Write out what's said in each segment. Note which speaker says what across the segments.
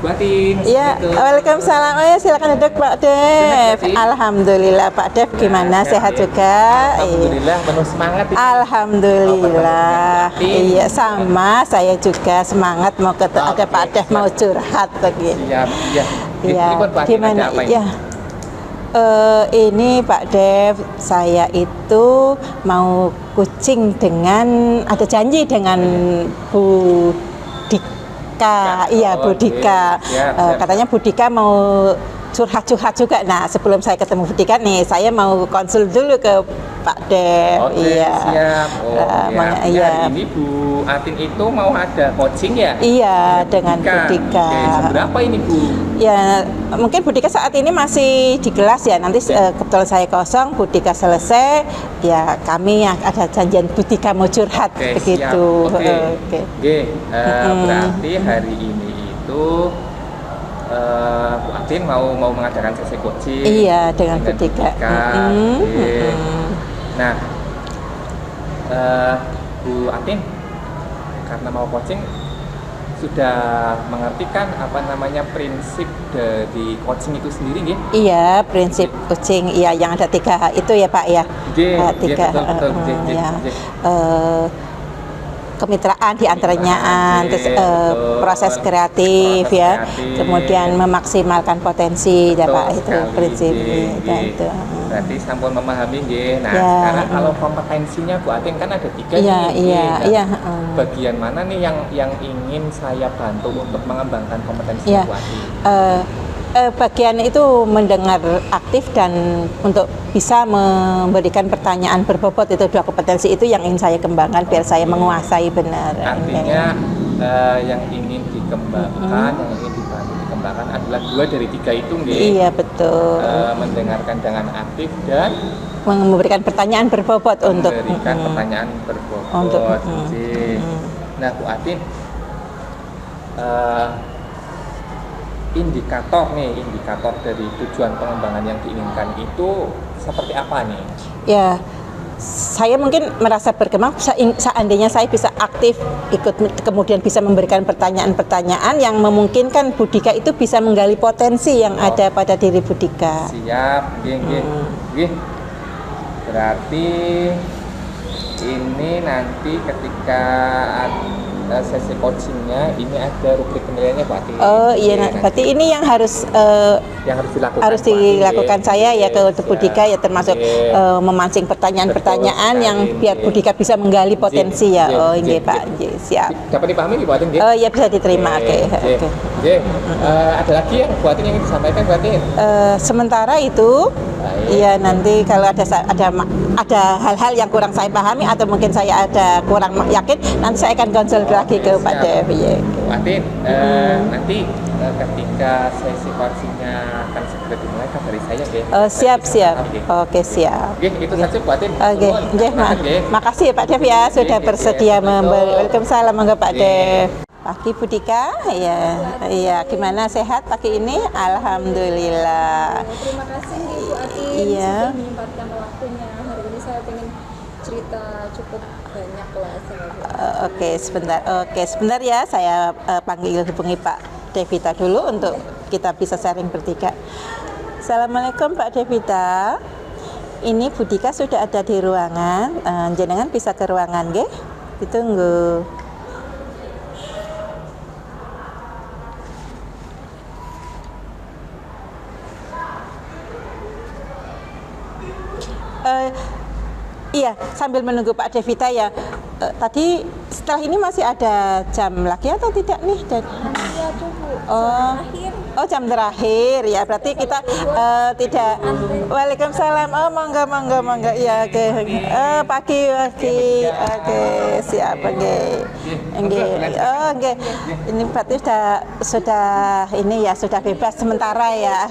Speaker 1: Bu Atin.
Speaker 2: Iya, waalaikumsalam. Oh ya, silakan duduk Pak Dev. Alhamdulillah Pak Dev, gimana sehat juga?
Speaker 1: Alhamdulillah, penuh semangat.
Speaker 2: Alhamdulillah. Iya, sama saya juga semangat mau ada Pak Dev mau curhat begitu.
Speaker 1: Siap, iya.
Speaker 2: Iya, gimana? Ya. Ini Pak Dev, saya itu mau kucing dengan ada janji dengan Bu Dika, iya Bu Dika. Katanya Bu Dika mau curhat-curhat juga. Nah, sebelum saya ketemu Bu Dika nih, saya mau konsul dulu ke Pak Dev.
Speaker 1: Iya. Siap. Iya. Hari ini Bu Atin itu mau ada coaching ya?
Speaker 2: Iya, dengan Bu Dika.
Speaker 1: Berapa ini Bu?
Speaker 2: Ya, mungkin Bu Dika saat ini masih di kelas ya. Nanti kebetulan saya kosong, Bu Dika selesai, ya kami ada janjian Bu Dika mau curhat begitu.
Speaker 1: Oke. Berarti hari ini itu Bu Atin mau mengadakan sesi coaching.
Speaker 2: Iya, dengan Bu Dika.
Speaker 1: Nah, Bu Atin karena mau coaching sudah mengerti kan apa namanya prinsip dari coaching itu sendiri nggih? Iya,
Speaker 2: prinsip coaching iya yang ada 3 itu ya Pak ya. Tiga. Kemitraan diantaranya, terus proses kreatif ya, kemudian memaksimalkan potensi ya Pak, itu prinsip itu.
Speaker 1: Berarti sampun memahami nggih. Nah, sekarang kalau kompetensinya Bu Atin kan ada 3
Speaker 2: Iya.
Speaker 1: Bagian mana nih yang ingin saya bantu untuk mengembangkan kompetensi Bu Atin?
Speaker 2: Bagian itu mendengar aktif dan untuk bisa memberikan pertanyaan berbobot, itu 2 kompetensi itu yang ingin saya kembangkan biar saya menguasai benar.
Speaker 1: Artinya yang ingin dikembangkan, yang ingin dibantu dikembangkan adalah 2 dari 3 itu nggih.
Speaker 2: Iya, betul.
Speaker 1: Mendengarkan dengan aktif dan
Speaker 2: memberikan pertanyaan berbobot untuk
Speaker 1: pertanyaan berbobot. Nah, Bu Atin, indikator dari tujuan pengembangan yang diinginkan itu seperti apa nih?
Speaker 2: Ya, saya mungkin merasa berkembang seandainya saya bisa aktif ikut, kemudian bisa memberikan pertanyaan-pertanyaan yang memungkinkan Bu Dika itu bisa menggali potensi yang ada pada diri Bu Dika.
Speaker 1: Siap, nggih. Berarti ini nanti ketika sesi coachingnya ini ada rubrik penilaiannya Pak Atin.
Speaker 2: Oh iya, berarti ini yang harus dilakukan saya ya ke Bu Dika ya, termasuk memancing pertanyaan-pertanyaan yang biar Bu Dika bisa menggali potensi ya. Oh iya Pak, siap.
Speaker 1: Dapat dipahami Bu Atin?
Speaker 2: Oh iya, bisa diterima. Oke.
Speaker 1: Ada lagi yang Bu Atin yang ingin disampaikan Bu Atin?
Speaker 2: Sementara itu iya, nanti kalau ada hal-hal yang kurang saya pahami atau mungkin saya ada kurang yakin, nanti saya akan konsul lagi ke Pak Dev.
Speaker 1: Pak Atin, nanti ketika sesi coachingnya akan segera dimulai kabari saya ya.
Speaker 2: Siap. Oke, siap.
Speaker 1: Itu saja Bu Atin.
Speaker 2: Makasih ya Pak Dev ya sudah bersedia memberi. Waalaikumsalam, monggo Pak Dev. Pagi Bu Dika, iya, gimana sehat pagi ini? Alhamdulillah.
Speaker 3: Terima kasih Bu Atin sudah menyempatkan waktunya. Hari ini saya ingin cerita cukup banyak lah sama
Speaker 2: Oke, sebentar ya, saya hubungi Pak Devita dulu untuk kita bisa sharing bertiga. Assalamualaikum Pak Devita. Ini Bu Dika sudah ada di ruangan. Jenengan bisa ke ruangan nggih? Ditunggu. Iya, sambil menunggu Pak Devita ya. Tadi setelah ini masih ada jam lagi atau tidak nih? Jam terakhir ya. Berarti kita tidak. Waalaikumsalam. Oh, monggo. Iya, oke. Pagi. Oke, siap. Oke. Ini berarti sudah ini ya, sudah bebas sementara ya.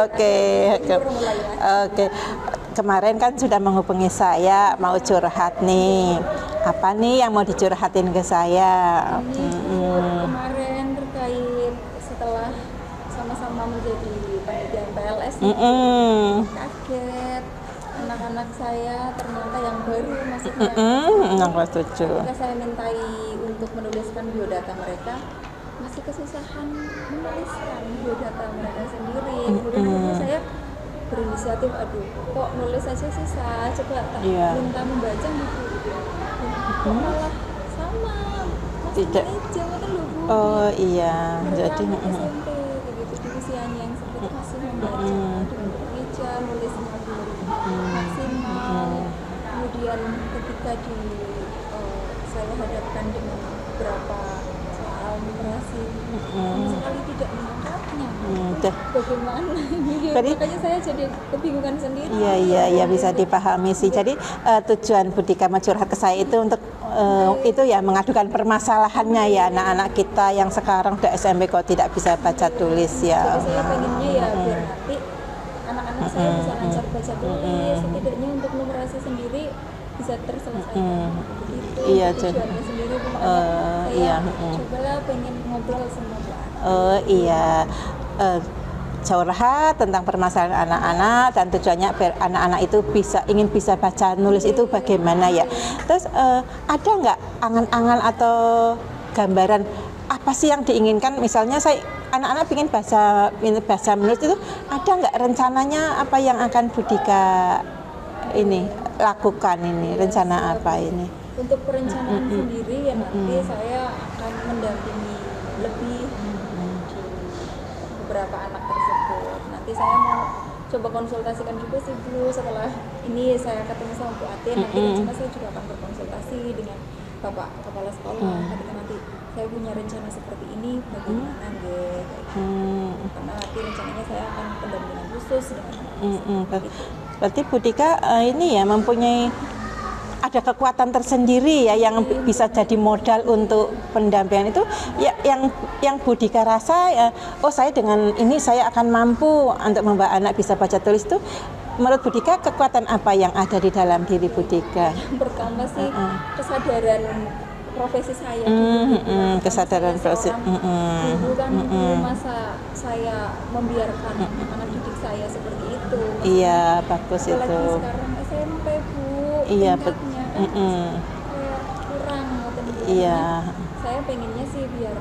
Speaker 2: Oke. Kemarin kan sudah menghubungi saya mau curhat nih. Apa nih yang mau dicurhatin ke saya?
Speaker 3: Kemarin terkait setelah sama-sama menjadi panitia PLS, kaget anak-anak saya ternyata yang baru maksudnya.
Speaker 2: Kelas 7.
Speaker 3: Ketika saya mintai untuk menuliskan biodata mereka, masih kesusahan menuliskan biodata mereka sendiri. Kemudian akhirnya saya berinisiatif, aduh kok nulis aja susah, coba tak minta membaca buku. Kok malah sama, masih
Speaker 2: Tidak.
Speaker 3: meja itu loh Bu.
Speaker 2: Oh iya, jadi
Speaker 3: SMP kayak gitu di usianya yang seperti masih membaca di meja, nulisnya maksimal. Kemudian ketika saya hadapkan dengan beberapa soal numerasi, sama sekali tidak menangkapnya. Bagaimana ini? Makanya saya jadi kebingungan sendiri.
Speaker 2: Iya bisa dipahami sih. Jadi tujuan Budika curhat ke saya itu untuk itu ya mengadukan permasalahannya ya anak-anak kita yang sekarang udah SMP kok tidak bisa baca tulis ya.
Speaker 3: Jadi saya pengennya ya biar nanti anak-anak saya bisa lancar baca tulis, setidaknya untuk numerasi sendiri bisa terselesaikan. Begitu
Speaker 2: Iya,
Speaker 3: tujuannya sendiri. Makanya saya cobalah pengen ngobrol sama Bu Ati.
Speaker 2: Iya. Curhat tentang permasalahan anak-anak dan tujuannya biar anak-anak itu ingin bisa baca nulis itu bagaimana ya. Terus ada nggak angan-angan atau gambaran apa sih yang diinginkan, misalnya anak-anak ingin baca menulis itu, ada nggak rencananya apa yang akan Budika ini lakukan ini, rencana apa ini?
Speaker 3: Untuk perencanaan sendiri ya nanti saya akan mendampingi lebih beberapa anak tersebut. Nanti saya mau coba konsultasikan juga sih Bu, setelah ini saya ketemu sama Bu Ati, nanti rencana saya juga akan berkonsultasi dengan Bapak Kepala Sekolah ketika nanti saya punya rencana seperti ini bagaimana karena nanti rencananya saya akan pendampingan khusus dengan anak-anak.
Speaker 2: Berarti Budika ini ya mempunyai ada kekuatan tersendiri ya yang bisa jadi modal untuk pendampingan itu ya, yang Budika rasa ya, saya dengan ini saya akan mampu untuk membawa anak bisa baca tulis itu. Menurut Budika kekuatan apa yang ada di dalam diri Budika?
Speaker 3: Yang pertama sih kesadaran profesi saya
Speaker 2: kesadaran profesi
Speaker 3: dulu kan masa saya membiarkan anak didik saya seperti itu.
Speaker 2: Iya, bagus itu.
Speaker 3: Apalagi sekarang SMP Bu,
Speaker 2: iya,
Speaker 3: tingkatnya kan kayak kurang
Speaker 2: iya.
Speaker 3: Saya pengennya sih biar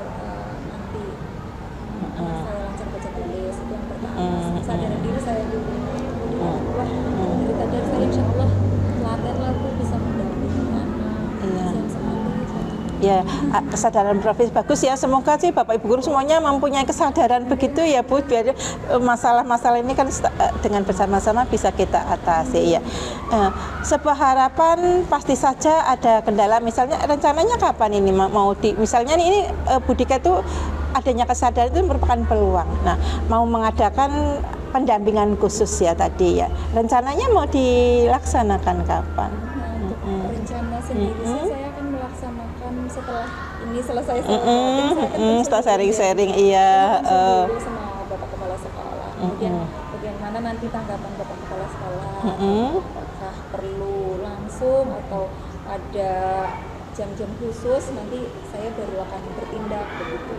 Speaker 3: nanti anak saya lancar baca tulis, itu yang pertama. Kesadaran diri saya dulu. Dari tadi saya insya Allah telaten lah Bu bisa mendampingi anak.
Speaker 2: Ya, kesadaran profesi bagus ya. Semoga sih Bapak Ibu guru semuanya mempunyai kesadaran begitu ya Bu, biar masalah-masalah ini kan dengan bersama-sama bisa kita atasi ya. Sebuah harapan pasti saja ada kendala, misalnya rencananya kapan ini mau misalnya ini Budika itu adanya kesadaran itu merupakan peluang. Nah, mau mengadakan pendampingan khusus ya tadi ya. Rencananya mau dilaksanakan kapan?
Speaker 3: Nah, untuk rencana sendiri sih saya akan melaksanakan setelah ini selesai
Speaker 2: setelah sharing-sharing iya
Speaker 3: dulu sama Bapak Kepala Sekolah. Kemudian bagaimana nanti tanggapan Bapak Kepala Sekolah, apakah perlu langsung atau ada jam-jam khusus, nanti saya baru akan bertindak begitu.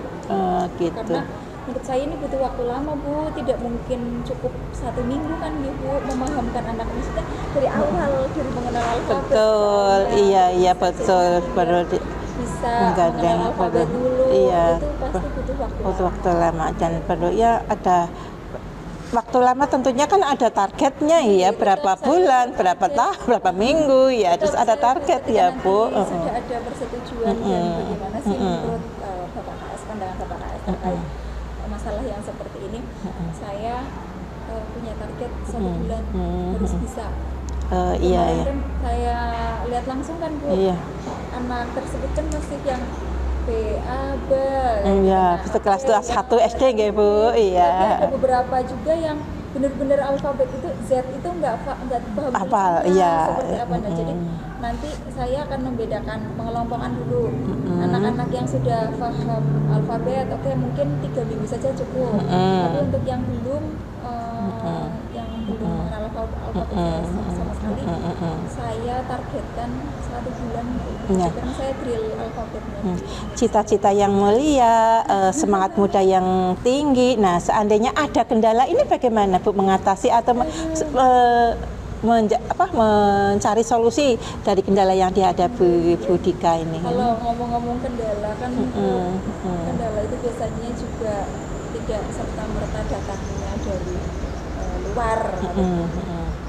Speaker 2: Gitu.
Speaker 3: Karena menurut saya ini butuh waktu lama Bu, tidak mungkin cukup 1 minggu kan Bu memahamkan anak ini sudah dari awal, dari mengenal alfabet.
Speaker 2: Betul, iya betul, baru
Speaker 3: bisa mengenal alfabet dulu,
Speaker 2: iya,
Speaker 3: itu pasti butuh
Speaker 2: waktu lama dan perlu ya ada waktu lama, tentunya kan ada targetnya ya, berapa bulan, berapa tahun, berapa minggu ya, terus ada target ya Bu.
Speaker 3: Sudah ada persetujuan dan bagaimana sih menurut Bapak KS, pandangan Bapak KS terkait masalah yang seperti ini, saya punya target 1 bulan harus bisa.
Speaker 2: Iya.
Speaker 3: Kan saya lihat langsung kan Bu, anak tersebut kan masih yang B, A, B.
Speaker 2: Iya, kelas 1 SD nggih Bu. Iya.
Speaker 3: Tapi ada beberapa juga yang benar-benar alfabet itu Z itu nggak paham
Speaker 2: hafal, iya.
Speaker 3: Seperti apa. Nah, jadi nanti saya akan membedakan, mengelompokkan dulu anak-anak yang sudah paham alfabet, oke mungkin 3 minggu saja cukup. Tapi untuk yang belum mengenal alfabet sama sekali, saya targetkan 1 bulan karena saya drill alfabetnya.
Speaker 2: Cita-cita yang mulia, semangat muda yang tinggi. Nah, seandainya ada kendala ini bagaimana Bu mengatasi atau mencari solusi dari kendala yang dihadapi Bu Dika ini.
Speaker 3: Kalau ngomong-ngomong kendala kan, kendala itu biasanya juga tidak serta-merta datangnya dari luar,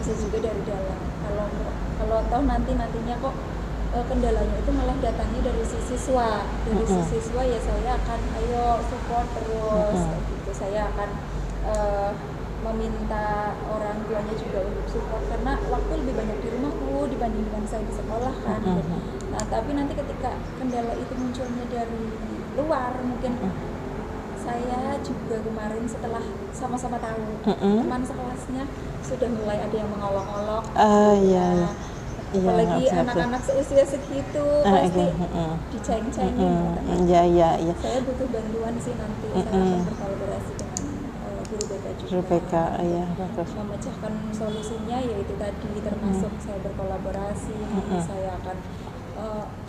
Speaker 3: bisa juga dari dalam. Kalau toh nantinya kok kendalanya itu malah datangnya dari si siswa, ya saya akan ayo support terus, kayak gitu. Saya akan meminta orang tuanya juga untuk support karena waktu lebih banyak di rumahku dibanding dengan saya di sekolah kan. Nah tapi nanti ketika kendala itu munculnya dari luar, mungkin saya juga kemarin setelah sama-sama tahu teman sekelasnya sudah mulai ada yang mengolok-olok, apalagi anak-anak seusia segitu pasti diceng-cengin. Saya butuh bantuan sih nanti, saya akan berkolaborasi dengan guru BK juga.
Speaker 2: Guru BK,
Speaker 3: memecahkan solusinya yaitu tadi termasuk saya berkolaborasi, saya akan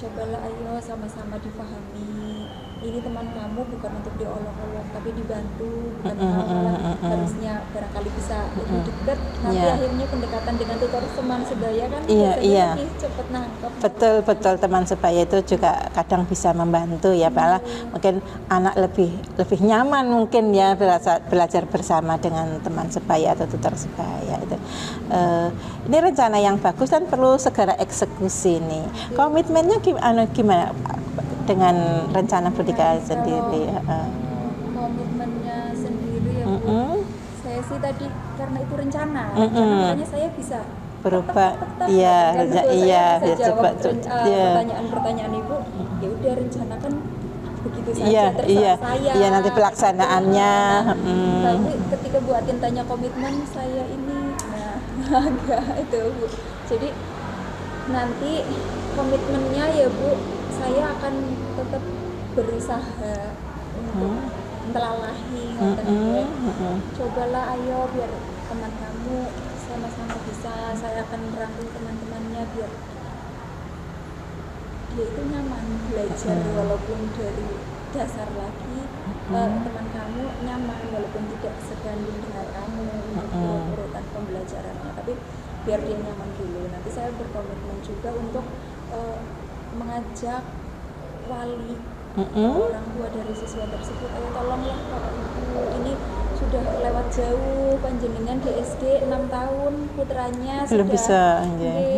Speaker 3: cobalah ayo sama-sama dipahami. Ini teman kamu bukan untuk diolok-olok tapi dibantu, bukan malah harusnya barangkali bisa lebih dekat. Nanti akhirnya pendekatan dengan tutor teman sebaya kan biasanya lebih cepat nangkep.
Speaker 2: Betul, teman sebaya itu juga kadang bisa membantu ya, malah mungkin anak lebih nyaman mungkin ya belajar bersama dengan teman sebaya atau tutor sebaya itu. Ini rencana yang bagus dan perlu segera eksekusi nih. Komitmennya gimana dengan rencana Bu Dika sendiri?
Speaker 3: Komitmennya sendiri ya Bu, saya sih tadi karena itu rencana makanya saya bisa
Speaker 2: berubah.
Speaker 3: Pertanyaan Ibu, ya udah rencanakan begitu saja, terserah saya. Iya,
Speaker 2: nanti pelaksanaannya.
Speaker 3: Tapi ketika Bu Atin tanya komitmen saya ini, agak itu Bu. Jadi nanti komitmennya ya Bu, saya akan tetap berusaha untuk mentelalahi, cobalah ayo biar teman kamu sama-sama bisa. Saya akan merangkul teman-temannya biar dia itu nyaman belajar walaupun dari dasar lagi. Teman kamu nyaman walaupun tidak sebanding dengan kamu untuk urutan pembelajarannya, tapi biar dia nyaman dulu. Nanti saya berkomitmen juga untuk mengajak wali orang tua dari siswa tersebut, ayo tolonglah Bapak Ibu, ini sudah lewat jauh, panjenengan di SD 6 tahun putranya
Speaker 2: belum bisa,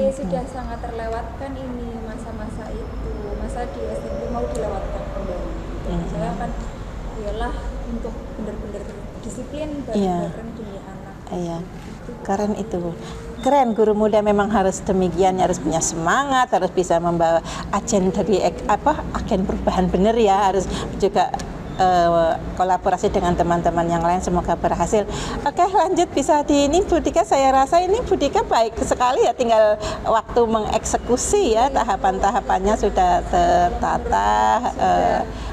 Speaker 3: sudah sangat terlewatkan ini masa-masa itu, masa di SMP mau dilewatkan kembali. Saya akan ialah untuk benar-benar disiplin bareng-bareng demi anak.
Speaker 2: Keren itu. Keren, guru muda memang harus demikian, harus punya semangat, harus bisa membawa agen dari agen perubahan benar ya, harus juga kolaborasi dengan teman-teman yang lain, semoga berhasil. Oke, lanjut bisa di ini Bu Dika, saya rasa ini Bu Dika baik sekali ya, tinggal waktu mengeksekusi ya, tahapan-tahapannya sudah tertata.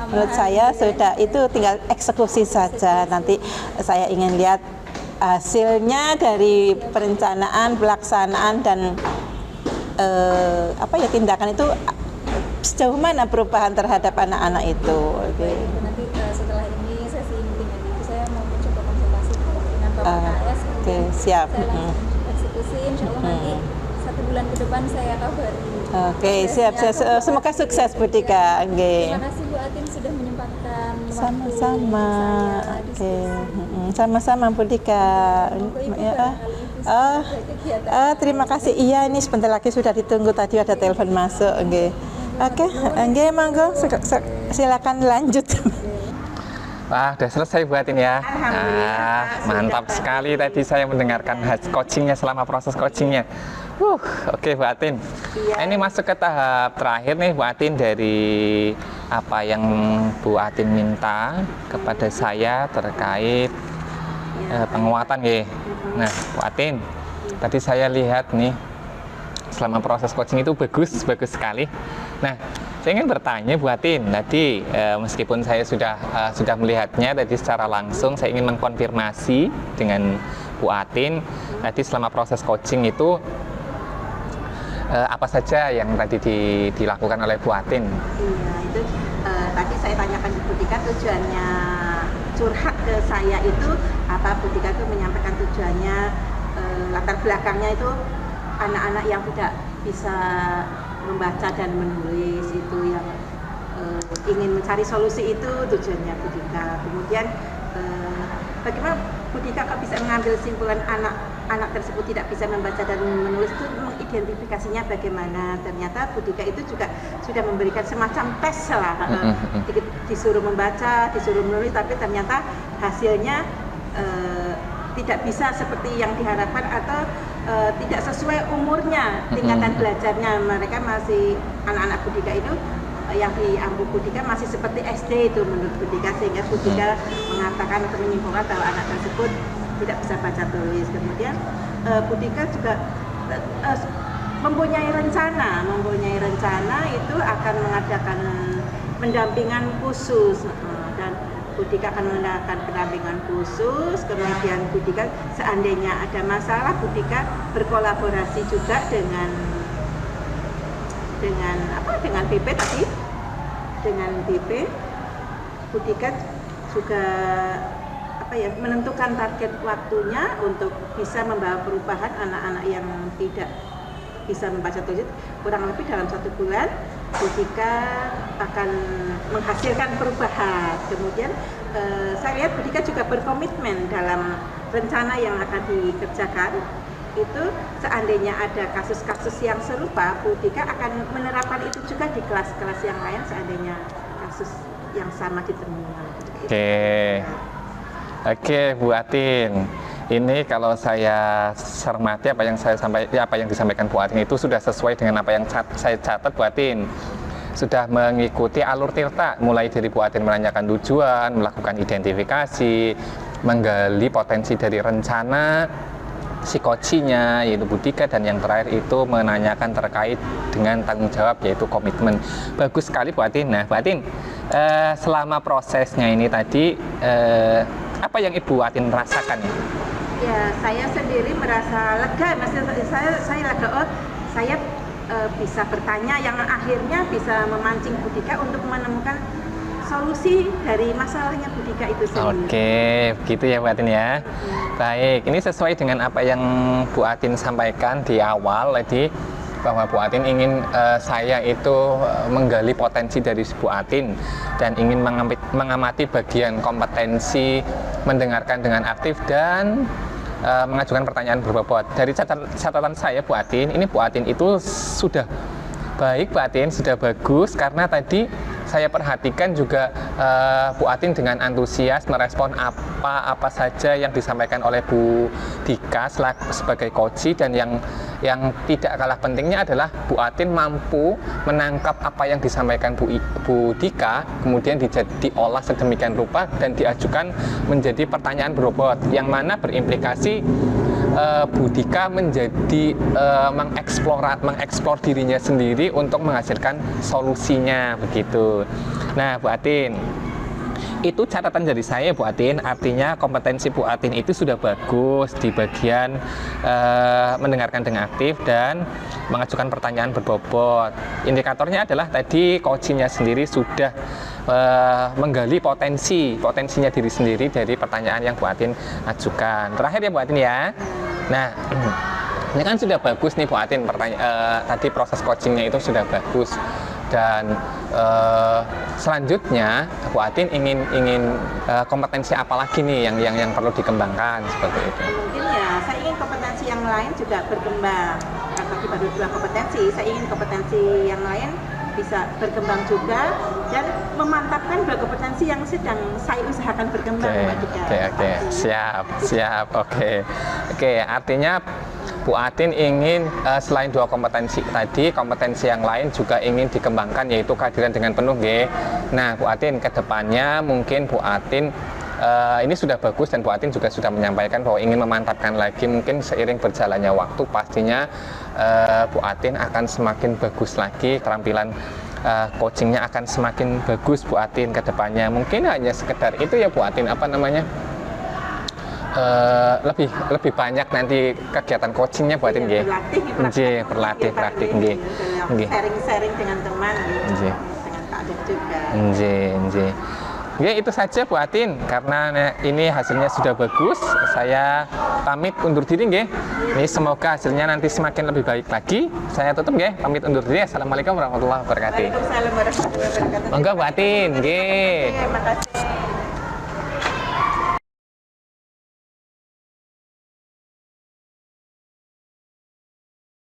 Speaker 2: Menurut saya sudah, itu tinggal eksekusi saja. Nanti saya ingin lihat hasilnya dari perencanaan, pelaksanaan dan tindakan itu sejauh mana perubahan terhadap anak-anak itu.
Speaker 3: Nanti setelah ini sesi meeting itu saya mau mencoba konsultasi dengan Bapak KS.
Speaker 2: Siap.
Speaker 3: Saya langsung eksekusi, insya Allah nanti 1 bulan ke depan saya kabari.
Speaker 2: Siap. Semoga sukses Bu Dika.
Speaker 3: Terima kasih Bu Atin sudah menyempatkan
Speaker 2: sama-sama. Sama-sama Bu Dika. Terima kasih. Iya, ini sebentar lagi sudah ditunggu, tadi ada telepon masuk. Oke, monggo silakan lanjut.
Speaker 1: Wah, udah selesai buat ini ya. Mantap sekali tadi saya mendengarkan coachingnya selama proses coachingnya. Oke Bu Atin. Ini masuk ke tahap terakhir nih Bu Atin, dari apa yang Bu Atin minta kepada saya terkait penguatan ya. Nah, Bu Atin, tadi saya lihat nih selama proses coaching itu bagus sekali. Nah, saya ingin bertanya Bu Atin, tadi meskipun saya sudah melihatnya tadi secara langsung, saya ingin mengkonfirmasi dengan Bu Atin tadi selama proses coaching itu apa saja yang tadi dilakukan oleh Bu Atin?
Speaker 2: Iya, itu tadi saya tanyakan ke Bu Dika tujuannya curhat ke saya itu apa. Bu Dika itu menyampaikan tujuannya, latar belakangnya itu anak-anak yang tidak bisa membaca dan menulis itu yang ingin mencari solusi itu tujuannya Bu Dika. Kemudian bagaimana Bu Dika kok bisa mengambil simpulan anak tersebut tidak bisa membaca dan menulis itu, mengidentifikasinya bagaimana? Ternyata Bu Dika itu juga sudah memberikan semacam tes lah, disuruh membaca, disuruh menulis, tapi ternyata hasilnya tidak bisa seperti yang diharapkan atau tidak sesuai umurnya, tingkatan belajarnya. Mereka masih, anak-anak Bu Dika itu yang di Ampuh Bu Dika masih seperti SD itu menurut Bu Dika, sehingga Bu Dika mengatakan atau menyimpulkan bahwa anak tersebut tidak bisa baca tulis. Kemudian Bu Dika juga mempunyai rencana itu akan mengadakan pendampingan khusus, dan Bu Dika akan mengadakan pendampingan khusus. Kemudian Bu Dika seandainya ada masalah, Bu Dika berkolaborasi juga dengan BP tadi, dengan BP. Bu Dika juga menentukan target waktunya untuk bisa membawa perubahan anak-anak yang tidak bisa membaca tulis. Kurang lebih dalam 1 bulan Bu Dika akan menghasilkan perubahan. Kemudian saya lihat Bu Dika juga berkomitmen dalam rencana yang akan dikerjakan. Itu seandainya ada kasus-kasus yang serupa, Bu Dika akan menerapkan itu juga di kelas-kelas yang lain seandainya kasus yang sama ditemukan.
Speaker 1: Oke, Bu Atin. Ini kalau saya cermati apa yang disampaikan Bu Atin itu sudah sesuai dengan apa yang saya catat, Bu Atin. Sudah mengikuti alur tirta, mulai dari Bu Atin menanyakan tujuan, melakukan identifikasi, menggali potensi dari rencana si coachnya yaitu Bu Dika, dan yang terakhir itu menanyakan terkait dengan tanggung jawab yaitu komitmen. Bagus sekali Bu Atin. Nah Bu Atin, selama prosesnya ini tadi apa yang Ibu Atin rasakan?
Speaker 2: Ya, saya sendiri merasa lega. Maksudnya saya lega, saya bisa bertanya yang akhirnya bisa memancing Bu Dika untuk menemukan solusi dari masalahnya Bu Dika itu sendiri.
Speaker 1: Oke, begitu ya Bu Atin ya. Baik, ini sesuai dengan apa yang Bu Atin sampaikan di awal tadi, bahwa Bu Atin ingin saya itu menggali potensi dari Bu Atin dan ingin mengamati bagian kompetensi, mendengarkan dengan aktif dan mengajukan pertanyaan berbobot. Dari catatan saya Bu Atin, ini Bu Atin itu sudah baik, Bu Atin sudah bagus, karena tadi saya perhatikan juga Bu Atin dengan antusias merespon apa saja yang disampaikan oleh Bu Dika sebagai coach, dan yang tidak kalah pentingnya adalah Bu Atin mampu menangkap apa yang disampaikan Bu Dika, kemudian diolah sedemikian rupa dan diajukan menjadi pertanyaan berbobot, yang mana berimplikasi Bu Dika menjadi mengeksplor dirinya sendiri untuk menghasilkan solusinya begitu. Nah Bu Atin, itu catatan dari saya Bu Atin, artinya kompetensi Bu Atin itu sudah bagus di bagian mendengarkan dengan aktif dan mengajukan pertanyaan berbobot. Indikatornya adalah tadi coachingnya sendiri sudah menggali potensinya diri sendiri dari pertanyaan yang Bu Atin ajukan. Terakhir ya Bu Atin ya. Nah ini kan sudah bagus nih Bu Atin, tadi proses coachingnya itu sudah bagus, dan selanjutnya Bu Atin ingin kompetensi apa lagi nih yang perlu dikembangkan seperti itu?
Speaker 2: Mungkin ya saya ingin kompetensi yang lain juga berkembang. Karena baru 2 kompetensi, saya ingin kompetensi yang lain bisa berkembang juga dan memantapkan 2 kompetensi yang sedang saya usahakan berkembang.
Speaker 1: Oke, siap. Oke, artinya Bu Atin ingin selain 2 kompetensi tadi, kompetensi yang lain juga ingin dikembangkan, yaitu kehadiran dengan penuh, nggih. Nah, Bu Atin kedepannya mungkin Bu Atin ini sudah bagus, dan Bu Atin juga sudah menyampaikan bahwa ingin memantapkan lagi. Mungkin seiring berjalannya waktu pastinya Bu Atin akan semakin bagus lagi, keterampilan coachingnya akan semakin bagus Bu Atin kedepannya. Mungkin hanya sekedar itu ya Bu Atin, lebih banyak nanti kegiatan coachingnya Bu Atin, nggih. Berlatih praktik nggih.
Speaker 2: Sharing dengan teman nggih. Dengan Pak Dek juga.
Speaker 1: Nggih. Ya itu saja Bu Atin, karena ini hasilnya sudah bagus. Saya pamit undur diri nggih. Ini semoga hasilnya nanti semakin lebih baik lagi. Saya tutup nggih, pamit undur diri. Assalamualaikum warahmatullahi wabarakatuh.
Speaker 2: Waalaikumsalam warahmatullahi wabarakatuh.
Speaker 1: Monggo Bu Atin nggih.
Speaker 2: Terima kasih.